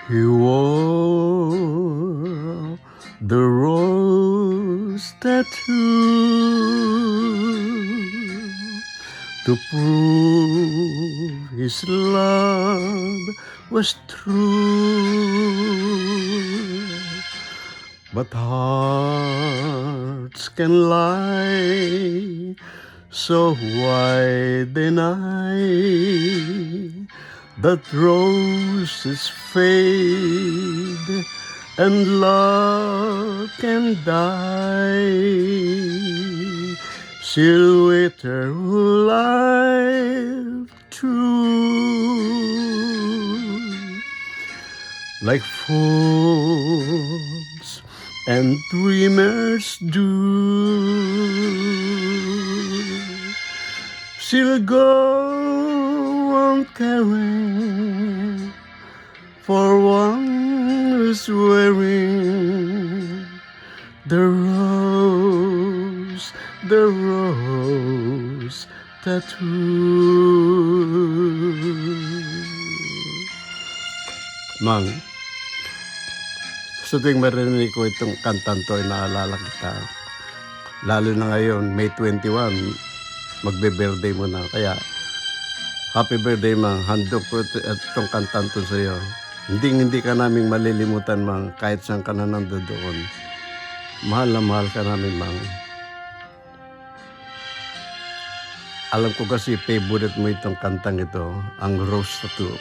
He wore the rose tattoo to prove his love was true. But hearts can lie, so why deny that roses fade and love can die? Silhouette life true, like fools and dreamers do, still go on caring for one who's wearing the rose tattoo. Mang, sa tuwing marinig ko itong kantang to ay naalala kita. Lalo na ngayon, May 21, magbe-birthday mo na. Kaya, happy birthday, Mang. Handog ko itong kantang to sa iyo. Hindi ka naming malilimutan, Mang, kahit saan ka na nandoon. Mahal na mahal ka namin, Mang. Alam ko kasi favorite mo itong kantang ito, ang Rose Tattoo.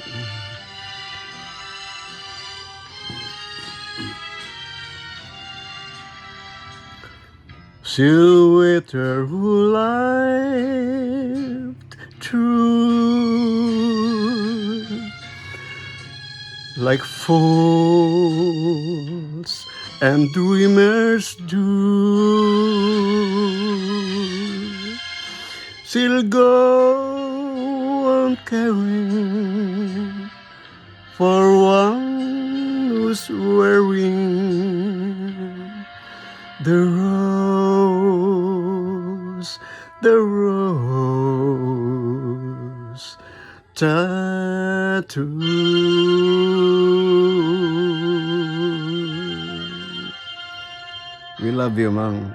Silhouette who lived true, like fools and dreamers do, still go on caring for one who's wearing the rose tattoo. We love you, Mang.